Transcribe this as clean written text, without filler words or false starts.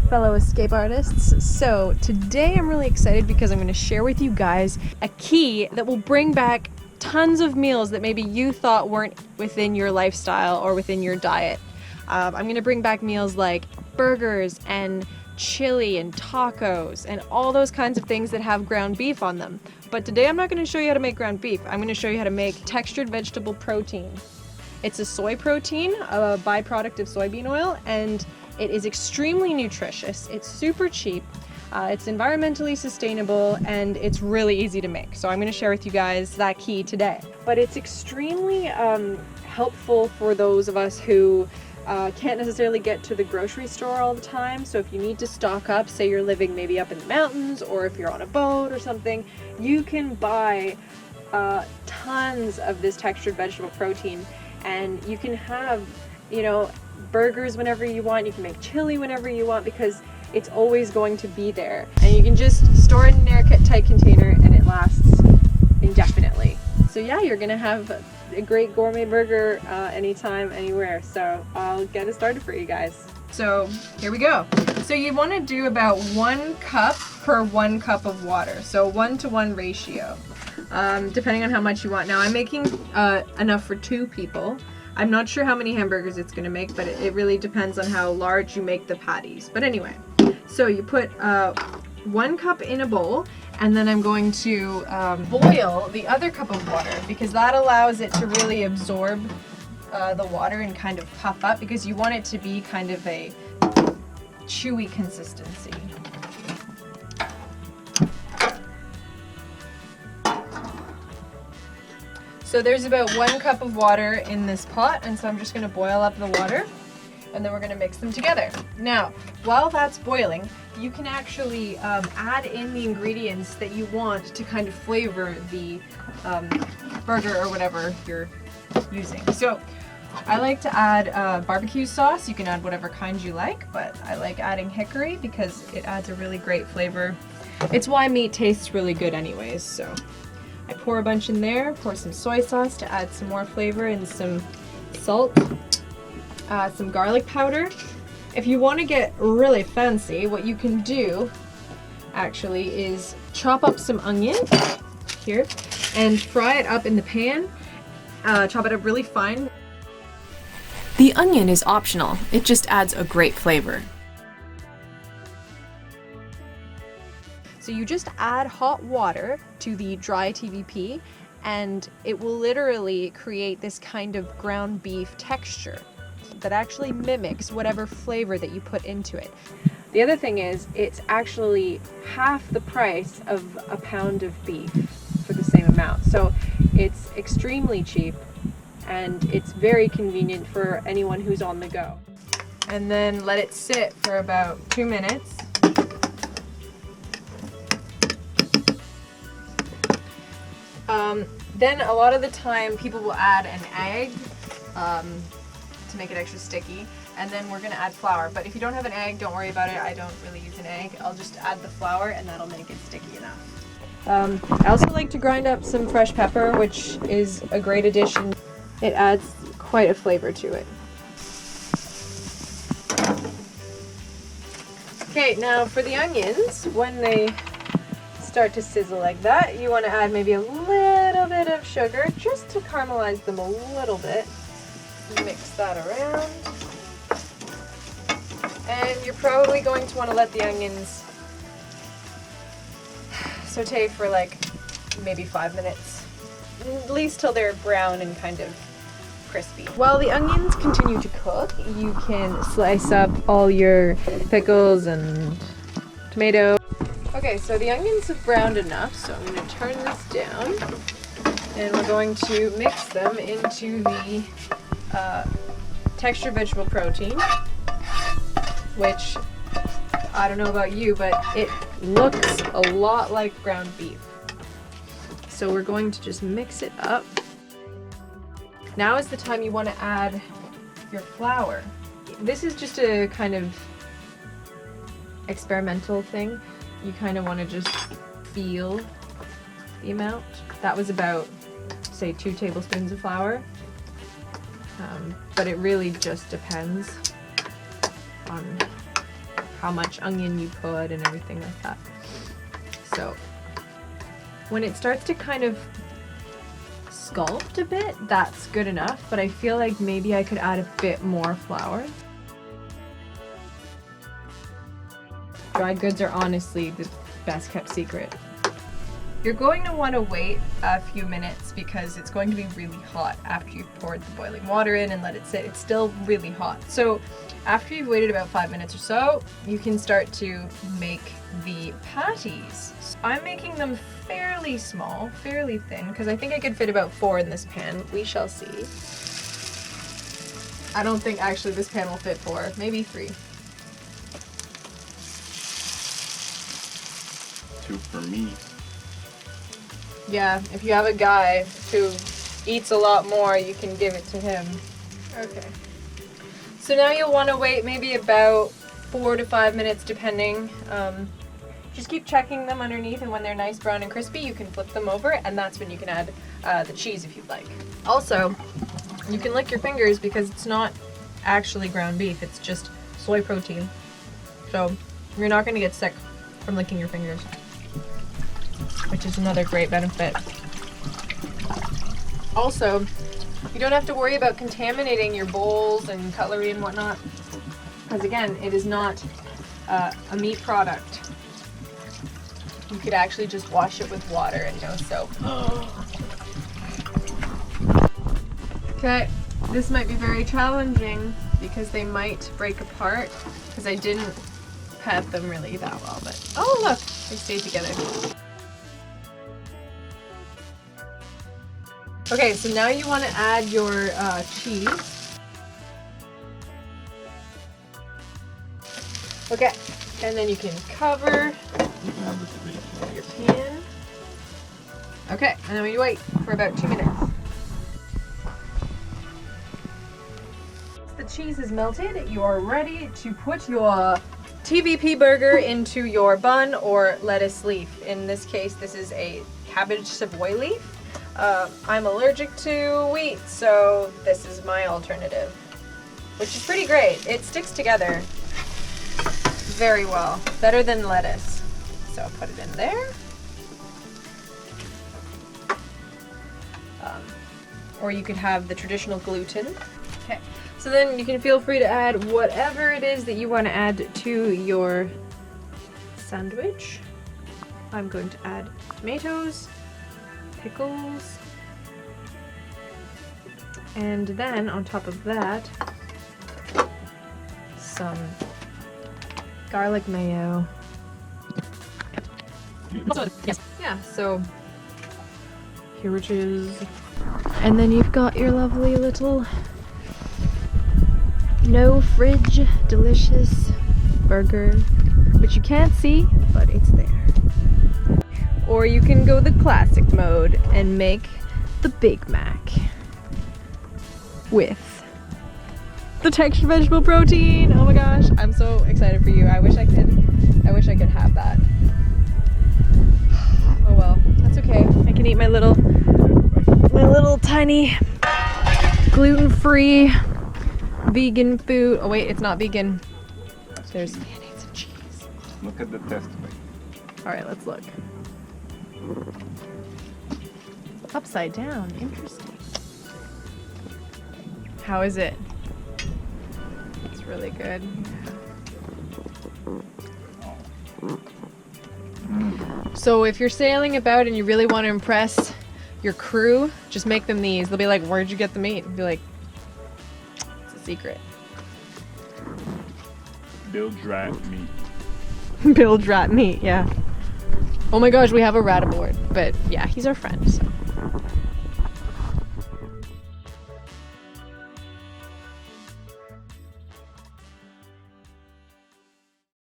fellow escape artists. So today I'm really excited because I'm going to share with you guys a key that will bring back tons of meals that maybe you thought weren't within your lifestyle or within your diet. I'm going to bring back meals like burgers and chili and tacos and all those kinds of things that have ground beef on them. But today I'm not going to show you how to make ground beef. I'm going to show you how to make textured vegetable protein. It's a soy protein, a byproduct of soybean oil, and it is extremely nutritious. It's super cheap, it's environmentally sustainable, and it's really easy to make. So I'm going to share with you guys that key today. But it's extremely helpful for those of us who can't necessarily get to the grocery store all the time. So if you need to stock up, say you're living maybe up in the mountains, or if you're on a boat or something, you can buy tons of this textured vegetable protein, and you can have, you know, burgers whenever you want. You can make chili whenever you want because it's always going to be there, and you can just store it in an airtight container and it lasts indefinitely. So yeah, you're gonna have a great gourmet burger anytime, anywhere. So I'll get it started for you guys. So here we go. So you want to do about 1 cup per 1 cup of water, so 1-to-1 ratio, depending on how much you want. Now I'm making enough for 2 people. I'm not sure how many hamburgers it's going to make, but it really depends on how large you make the patties. But anyway, so you put 1 cup in a bowl, and then I'm going to boil the other cup of water because that allows it to really absorb the water and kind of puff up, because you want it to be kind of a chewy consistency. So there's about 1 cup of water in this pot, and so I'm just going to boil up the water, and then we're going to mix them together. Now, while that's boiling, you can actually add in the ingredients that you want to kind of flavor the burger or whatever you're using. So I like to add barbecue sauce. You can add whatever kind you like, but I like adding hickory because it adds a really great flavor. It's why meat tastes really good anyways. So I pour a bunch in there, pour some soy sauce to add some more flavor, and some salt, some garlic powder. If you want to get really fancy, what you can do actually is chop up some onion here and fry it up in the pan. Chop it up really fine. The onion is optional, it just adds a great flavor. So you just add hot water to the dry TVP, and it will literally create this kind of ground beef texture that actually mimics whatever flavor that you put into it. The other thing is, it's actually half the price of a pound of beef for the same amount. So it's extremely cheap, and it's very convenient for anyone who's on the go. And then let it sit for about 2 minutes. Then a lot of the time people will add an egg to make it extra sticky, and then we're gonna add flour. But if you don't have an egg, don't worry about it. I don't really use an egg. I'll just add the flour, and that'll make it sticky enough. I also like to grind up some fresh pepper, which is a great addition. It adds quite a flavor to it. Okay, now for the onions, when they start to sizzle like that, you want to add maybe a little bit of sugar just to caramelize them a little bit. Mix that around. And you're probably going to want to let the onions saute for like maybe 5 minutes, at least till they're brown and kind of crispy. While the onions continue to cook, you can slice up all your pickles and tomato. Okay, so the onions have browned enough, so I'm going to turn this down, and we're going to mix them into the textured vegetable protein, which, I don't know about you, but it looks a lot like ground beef. So we're going to just mix it up. Now is the time you want to add your flour. This is just a kind of experimental thing. You kind of want to just feel the amount. That was about, say, 2 tablespoons of flour. But it really just depends on how much onion you put and everything like that. So when it starts to kind of sculpt a bit, that's good enough, but I feel like maybe I could add a bit more flour. Dried goods are honestly the best kept secret. You're going to want to wait a few minutes because it's going to be really hot after you've poured the boiling water in and let it sit. It's still really hot. So after you've waited about 5 minutes or so, you can start to make the patties. So I'm making them fairly small, fairly thin, because I think I could fit about 4 in this pan. We shall see. I don't think actually this pan will fit 4, maybe 3. 2 for me. Yeah, if you have a guy who eats a lot more, you can give it to him. Okay. So now you'll want to wait maybe about 4 to 5 minutes depending. Just keep checking them underneath, and when they're nice brown and crispy, you can flip them over, and that's when you can add the cheese if you'd like. Also, you can lick your fingers because it's not actually ground beef, it's just soy protein. So you're not going to get sick from licking your fingers, which is another great benefit. Also, you don't have to worry about contaminating your bowls and cutlery and whatnot, because again, it is not a meat product. You could actually just wash it with water and no soap. Okay, this might be very challenging because they might break apart because I didn't pat them really that well, but oh look, they stayed together. Okay, so now you want to add your cheese. Okay, and then you can cover your pan. Okay, and then we wait for about 2 minutes. Once the cheese is melted, you are ready to put your TVP burger into your bun or lettuce leaf. In this case, this is a cabbage savoy leaf. I'm allergic to wheat, so this is my alternative, which is pretty great. It sticks together very well, better than lettuce. So I'll put it in there. Or you could have the traditional gluten. Okay, so then you can feel free to add whatever it is that you want to add to your sandwich. I'm going to add tomatoes, pickles, and then on top of that, some garlic mayo. Yes. Yeah, so here it is. And then you've got your lovely little no fridge delicious burger, which you can't see, but it's there. Or you can go the classic mode and make the Big Mac with the textured vegetable protein. Oh my gosh, I'm so excited for you. I wish I could have that. Oh well, that's okay. I can eat my little tiny gluten-free vegan food. Oh wait, it's not vegan. There's mayonnaise and cheese. Look at the test. All right, let's look. Upside down, interesting. How is it? It's really good. So if you're sailing about and you really want to impress your crew, just make them these. They'll be like, where'd you get the meat? And be like, it's a secret. Bill's rat meat. Bill's rat meat, yeah. Oh my gosh, we have a rat aboard. But yeah, he's our friend, so.